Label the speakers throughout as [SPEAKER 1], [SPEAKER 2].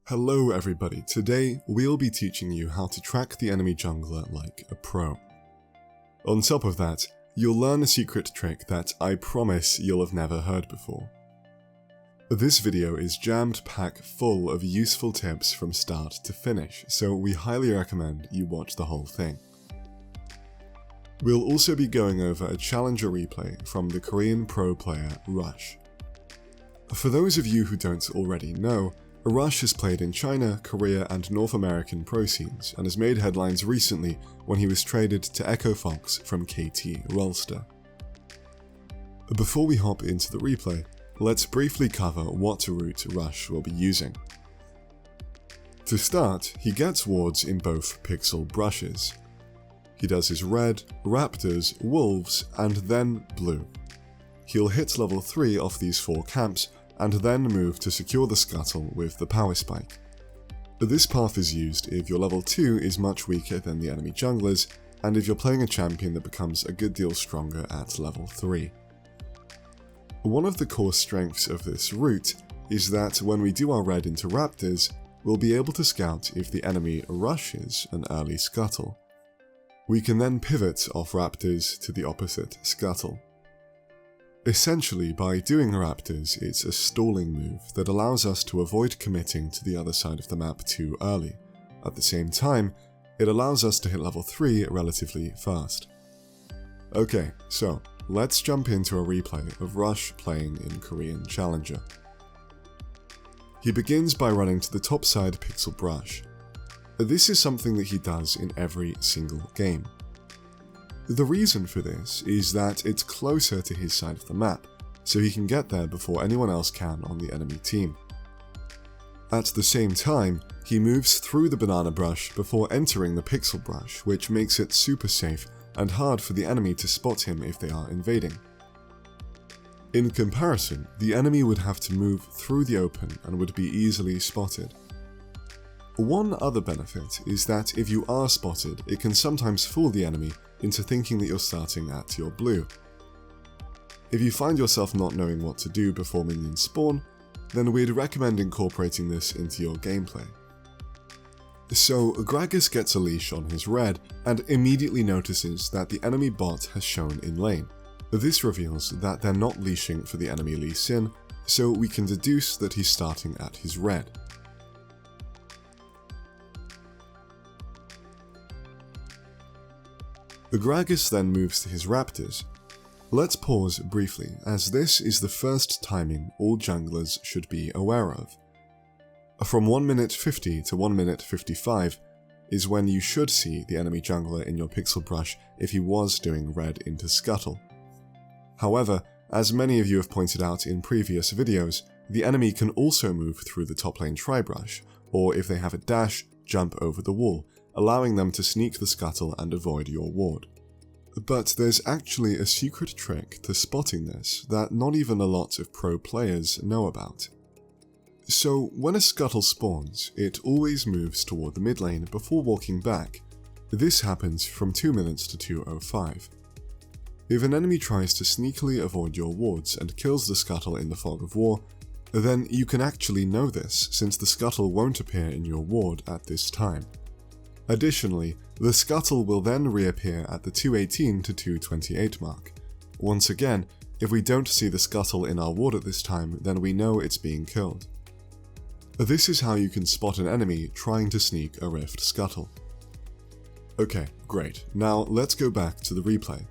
[SPEAKER 1] Hello everybody, today we'll be teaching you how to track the enemy jungler like a pro. On top of that, you'll learn a secret trick that I promise you'll have never heard before. This video is jammed packed full of useful tips from start to finish, so we highly recommend you watch the whole thing. We'll also be going over a challenger replay from the Korean pro player Rush. For those of you who don't already know, Rush has played in China, Korea and North American pro scenes and has made headlines recently when he was traded to Echo Fox from KT Rolster. Before we hop into the replay, let's briefly cover what route Rush will be using. To start, he gets wards in both pixel brushes. He does his red, raptors, wolves and then blue. He'll hit level 3 off these 4 camps and then move to secure the scuttle with the power spike. This path is used if your level 2 is much weaker than the enemy junglers, and if you're playing a champion that becomes a good deal stronger at level 3. One of the core strengths of this route is that when we do our red into raptors, we'll be able to scout if the enemy rushes an early scuttle. We can then pivot off raptors to the opposite scuttle. Essentially, by doing raptors, it's a stalling move that allows us to avoid committing to the other side of the map too early. At the same time, it allows us to hit level 3 relatively fast. Okay, so let's jump into a replay of Rush playing in Korean Challenger. He begins by running to the top side pixel brush. This is something that he does in every single game. The reason for this is that it's closer to his side of the map, so he can get there before anyone else can on the enemy team. At the same time, he moves through the banana brush before entering the pixel brush, which makes it super safe and hard for the enemy to spot him if they are invading. In comparison, the enemy would have to move through the open and would be easily spotted. One other benefit is that if you are spotted, it can sometimes fool the enemy into thinking that you're starting at your blue. If you find yourself not knowing what to do before minions spawn, then we'd recommend incorporating this into your gameplay. So Gragas gets a leash on his red and immediately notices that the enemy bot has shown in lane. This reveals that they're not leashing for the enemy Lee Sin, so we can deduce that he's starting at his red. The Gragas then moves to his raptors. Let's pause briefly, as this is the first timing all junglers should be aware of. From 1 minute 50 to 1 minute 55 is when you should see the enemy jungler in your pixel brush if he was doing red into scuttle. However, as many of you have pointed out in previous videos, the enemy can also move through the top lane tri-brush, or if they have a dash, jump over the wall, allowing them to sneak the scuttle and avoid your ward. But there's actually a secret trick to spotting this that not even a lot of pro players know about. So when a scuttle spawns, it always moves toward the mid lane before walking back. This happens from 2 minutes to 2:05. If an enemy tries to sneakily avoid your wards and kills the scuttle in the fog of war, then you can actually know this since the scuttle won't appear in your ward at this time. Additionally, the scuttle will then reappear at the 2:18 to 2:28 mark. Once again, if we don't see the scuttle in our ward at this time, then we know it's being killed. This is how you can spot an enemy trying to sneak a rift scuttle. Okay, great. Now let's go back to the replay.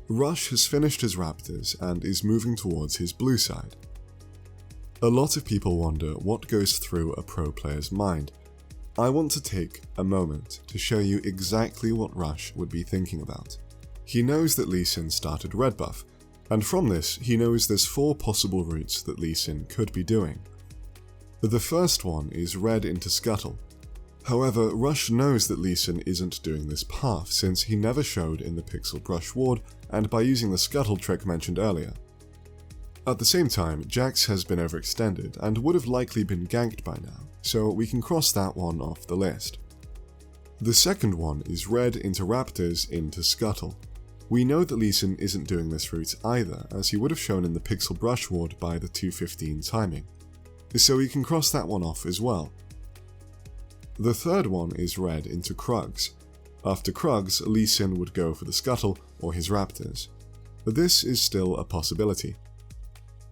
[SPEAKER 1] Rush has finished his raptors and is moving towards his blue side. A lot of people wonder what goes through a pro player's mind. I want to take a moment to show you exactly what Rush would be thinking about. He knows that Lee Sin started red buff, and from this he knows there's 4 possible routes that Lee Sin could be doing. The first one is red into scuttle. However, Rush knows that Lee Sin isn't doing this path since he never showed in the pixel brush ward and by using the scuttle trick mentioned earlier. At the same time, Jax has been overextended and would have likely been ganked by now, so we can cross that one off the list. The second one is red into raptors into scuttle. We know that Lee Sin isn't doing this route either, as he would have shown in the pixel brush ward by the 2:15 timing. so we can cross that one off as well. The third one is red into Krugs. After Krugs, Lee Sin would go for the Scuttle or his Raptors. But this is still a possibility.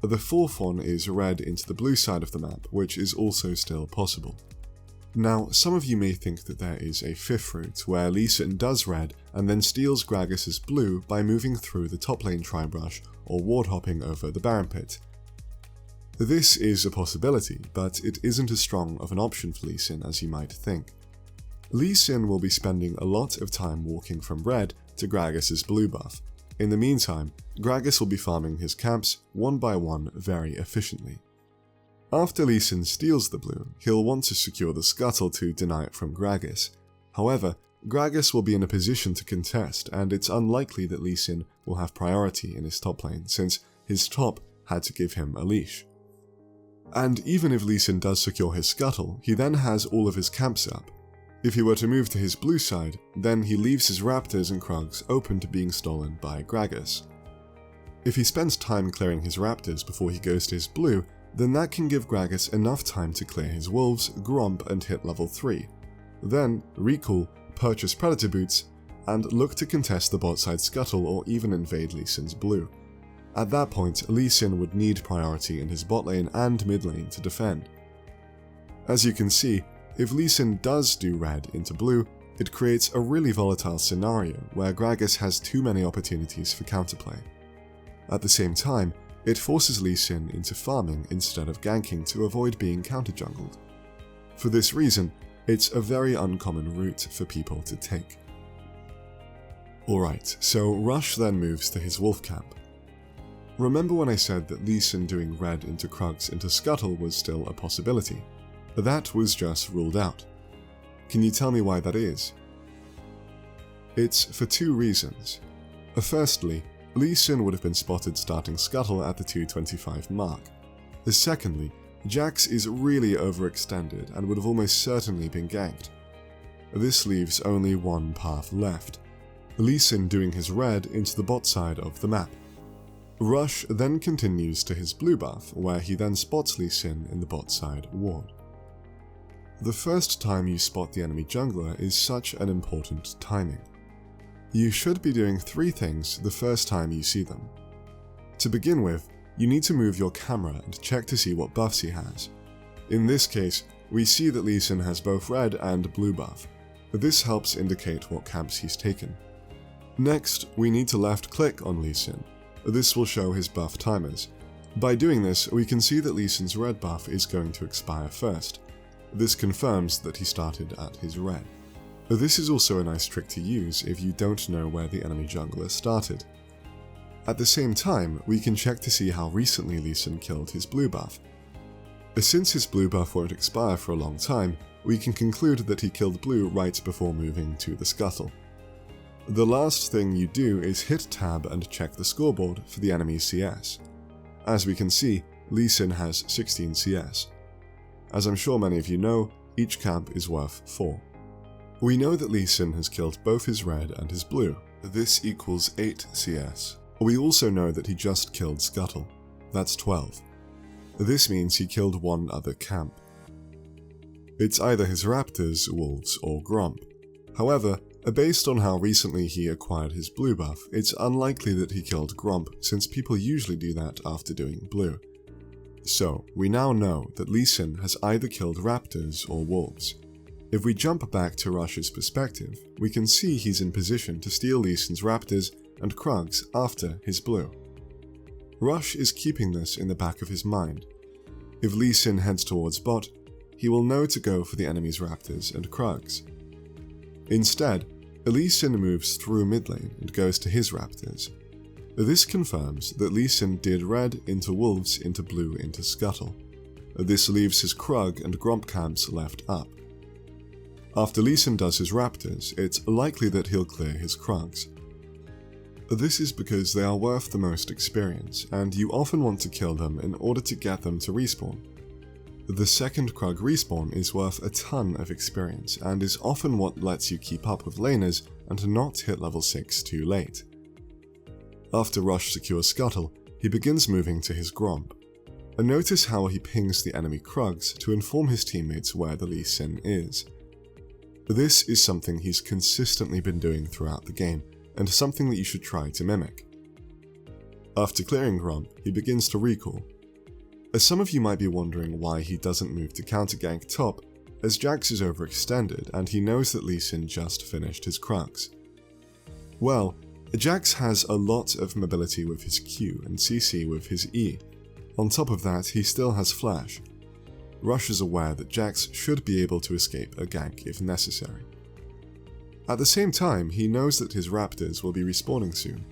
[SPEAKER 1] The fourth one is red into the blue side of the map, which is also still possible. Now, some of you may think that there is a fifth route where Lee Sin does red and then steals Gragas's blue by moving through the top lane tri-brush or ward hopping over the Baron Pit. This is a possibility, but it isn't as strong of an option for Lee Sin as you might think. Lee Sin will be spending a lot of time walking from red to Gragas's blue buff. In the meantime, Gragas will be farming his camps one by one very efficiently. After Lee Sin steals the blue, he'll want to secure the Scuttle to deny it from Gragas. However, Gragas will be in a position to contest, and it's unlikely that Lee Sin will have priority in his top lane, since his top had to give him a leash. And even if Lee Sin does secure his Scuttle, he then has all of his camps up. If he were to move to his blue side, then he leaves his Raptors and Krugs open to being stolen by Gragas. If he spends time clearing his Raptors before he goes to his blue, then that can give Gragas enough time to clear his Wolves, Gromp and hit level 3. Then, recall, purchase Predator Boots, and look to contest the bot side Scuttle or even invade Lee Sin's blue. At that point, Lee Sin would need priority in his bot lane and mid lane to defend. As you can see, if Lee Sin does do red into blue, it creates a really volatile scenario where Gragas has too many opportunities for counterplay. At the same time, it forces Lee Sin into farming instead of ganking to avoid being counter-jungled. For this reason, it's a very uncommon route for people to take. Alright, so Rush then moves to his wolf camp. Remember when I said that Lee Sin doing red into Krugs into Scuttle was still a possibility? That was just ruled out. Can you tell me why that is? It's for two reasons. Firstly, Lee Sin would have been spotted starting Scuttle at the 225 mark. Secondly, Jax is really overextended and would have almost certainly been ganked. This leaves only one path left, Lee Sin doing his red into the bot side of the map. Rush then continues to his blue buff, where he then spots Lee Sin in the bot side ward. The first time you spot the enemy jungler is such an important timing. You should be doing three things the first time you see them. To begin with, you need to move your camera and check to see what buffs he has. In this case, we see that Lee Sin has both red and blue buff. This helps indicate what camps he's taken. Next, we need to left click on Lee Sin. This will show his buff timers. By doing this, we can see that Lee Sin's red buff is going to expire first. This confirms that he started at his red. This is also a nice trick to use if you don't know where the enemy jungler started. At the same time, we can check to see how recently Lee Sin killed his blue buff. Since his blue buff won't expire for a long time, we can conclude that he killed blue right before moving to the Scuttle. The last thing you do is hit tab and check the scoreboard for the enemy's CS. As we can see, Lee Sin has 16 CS. As I'm sure many of you know, each camp is worth 4. We know that Lee Sin has killed both his red and his blue. This equals 8 CS. We also know that he just killed Scuttle. That's 12. This means he killed one other camp. It's either his Raptors, Wolves, or Gromp. However, based on how recently he acquired his blue buff, it's unlikely that he killed Gromp, since people usually do that after doing blue. So, we now know that Lee Sin has either killed Raptors or Wolves. If we jump back to Rush's perspective, we can see he's in position to steal Lee Sin's Raptors and Krugs after his blue. Rush is keeping this in the back of his mind. If Lee Sin heads towards bot, he will know to go for the enemy's Raptors and Krugs. Instead, Lee Sin moves through mid lane and goes to his Raptors. This confirms that Lee Sin did red into Wolves into blue into Scuttle. This leaves his Krug and Gromp camps left up. After Lee Sin does his Raptors, it's likely that he'll clear his Krugs. This is because they are worth the most experience, and you often want to kill them in order to get them to respawn. The second Krug respawn is worth a ton of experience, and is often what lets you keep up with laners and not hit level 6 too late. After Rush secures Scuttle, he begins moving to his Gromp. Notice how he pings the enemy Krugs to inform his teammates where the Lee Sin is. This is something he's consistently been doing throughout the game, and something that you should try to mimic. After clearing Gromp, he begins to recall. As some of you might be wondering why he doesn't move to counter gank top, as Jax is overextended and he knows that Lee Sin just finished his Crux. Well, Jax has a lot of mobility with his Q and CC with his E. On top of that, he still has Flash. Rush is aware that Jax should be able to escape a gank if necessary. At the same time, he knows that his Raptors will be respawning soon.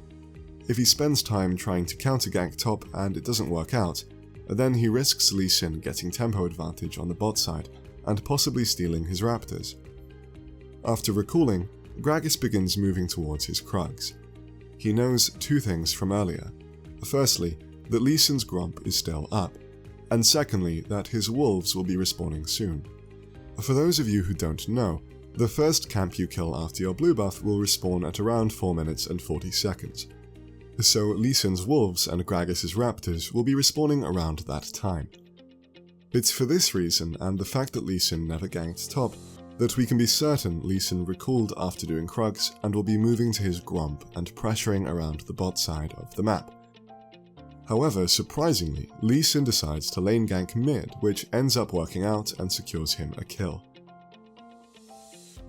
[SPEAKER 1] If he spends time trying to counter gank top and it doesn't work out, then he risks Lee Sin getting tempo advantage on the bot side and possibly stealing his Raptors. After recalling, Gragas begins moving towards his Krugs. He knows two things from earlier. Firstly, that Lee Sin's Gromp is still up, and secondly, that his Wolves will be respawning soon. For those of you who don't know, the first camp you kill after your blue buff will respawn at around 4 minutes and 40 seconds. So Lee Sin's Wolves and Gragas' Raptors will be respawning around that time. It's for this reason, and the fact that Lee Sin never ganked top, that we can be certain Lee Sin recalled after doing Krugs and will be moving to his Gromp and pressuring around the bot side of the map. However, surprisingly, Lee Sin decides to lane gank mid, which ends up working out and secures him a kill.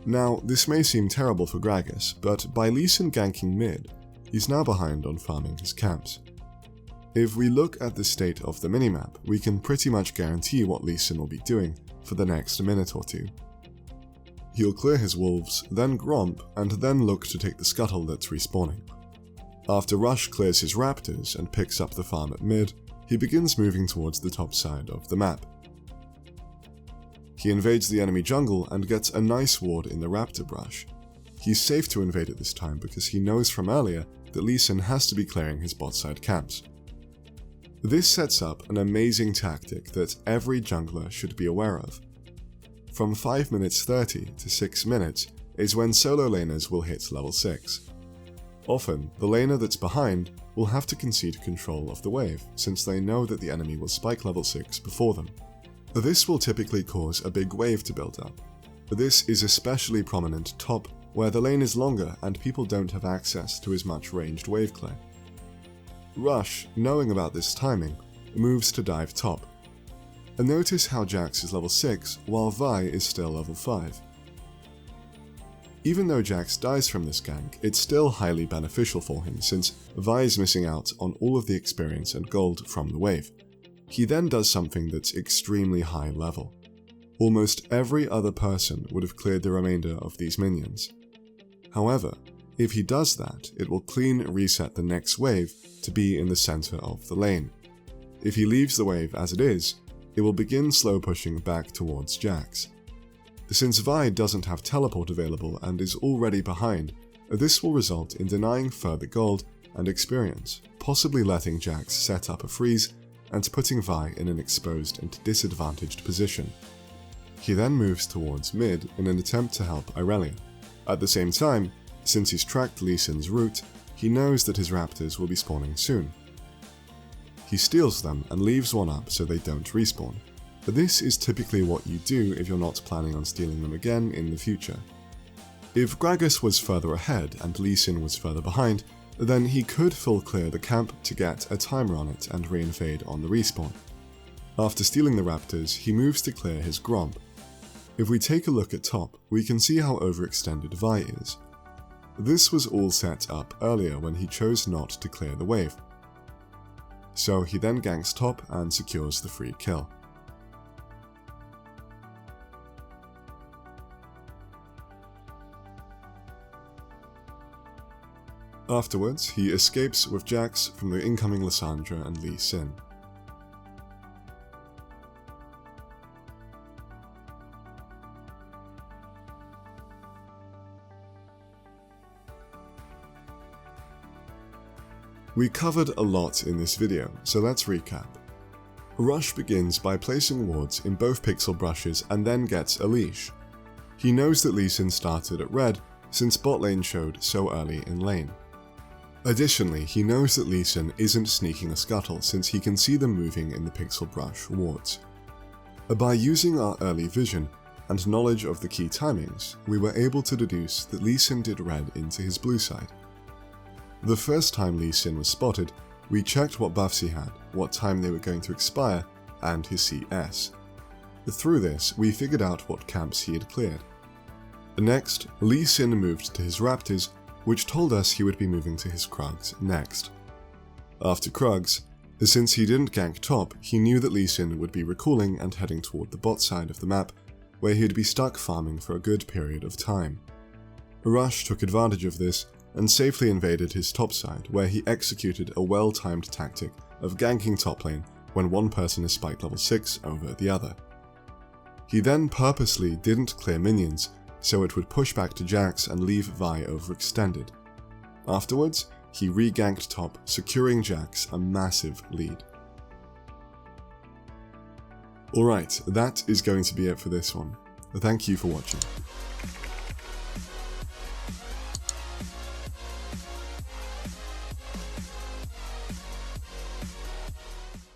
[SPEAKER 1] Now, this may seem terrible for Gragas, but by Lee Sin ganking mid, he's now behind on farming his camps. If we look at the state of the minimap, we can pretty much guarantee what Lee Sin will be doing for the next minute or two. He'll clear his Wolves, then Gromp, and then look to take the scuttle that's respawning. After Rush clears his Raptors and picks up the farm at mid, he begins moving towards the top side of the map. He invades the enemy jungle and gets a nice ward in the Raptor brush. He's safe to invade at this time because he knows from earlier that Lee Sin has to be clearing his bot side camps. This sets up an amazing tactic that every jungler should be aware of. From 5 minutes 30 to 6 minutes is when solo laners will hit level 6. Often, the laner that's behind will have to concede control of the wave, since they know that the enemy will spike level 6 before them. This will typically cause a big wave to build up. This is especially prominent top, where the lane is longer and people don't have access to as much ranged wave clear. Rush, knowing about this timing, moves to dive top. And notice how Jax is level 6 while Vi is still level 5. Even though Jax dies from this gank, it's still highly beneficial for him since Vi is missing out on all of the experience and gold from the wave. He then does something that's extremely high level. Almost every other person would have cleared the remainder of these minions. However, if he does that, it will clean reset the next wave to be in the center of the lane. If he leaves the wave as it is, it will begin slow pushing back towards Jax. Since Vi doesn't have teleport available and is already behind, this will result in denying further gold and experience, possibly letting Jax set up a freeze and putting Vi in an exposed and disadvantaged position. He then moves towards mid in an attempt to help Irelia. At the same time, since he's tracked Lee Sin's route, he knows that his Raptors will be spawning soon. He steals them and leaves one up so they don't respawn. This is typically what you do if you're not planning on stealing them again in the future. If Gragas was further ahead and Lee Sin was further behind, then he could full clear the camp to get a timer on it and reinvade on the respawn. After stealing the Raptors, he moves to clear his Gromp. If we take a look at top, we can see how overextended Vi is. This was all set up earlier when he chose not to clear the wave. So he then ganks top and secures the free kill. Afterwards, he escapes with Jax from the incoming Lissandra and Lee Sin. We covered a lot in this video, so let's recap. Rush begins by placing wards in both pixel brushes and then gets a leash. He knows that Lee Sin started at red since bot lane showed so early in lane. Additionally, he knows that Lee Sin isn't sneaking a scuttle since he can see them moving in the pixel brush wards. By using our early vision, and knowledge of the key timings, we were able to deduce that Lee Sin did red into his blue side. The first time Lee Sin was spotted, we checked what buffs he had, what time they were going to expire, and his CS. Through this, we figured out what camps he had cleared. Next, Lee Sin moved to his Raptors, which told us he would be moving to his Krugs next. After Krugs, since he didn't gank top, he knew that Lee Sin would be recalling and heading toward the bot side of the map, where he'd be stuck farming for a good period of time. Rush took advantage of this and safely invaded his top side, where he executed a well-timed tactic of ganking top lane when one person is spiked level 6 over the other. He then purposely didn't clear minions, so it would push back to Jax and leave Vi overextended. Afterwards, he re-ganked top, securing Jax a massive lead. Alright, that is going to be it for this one. Thank you for watching.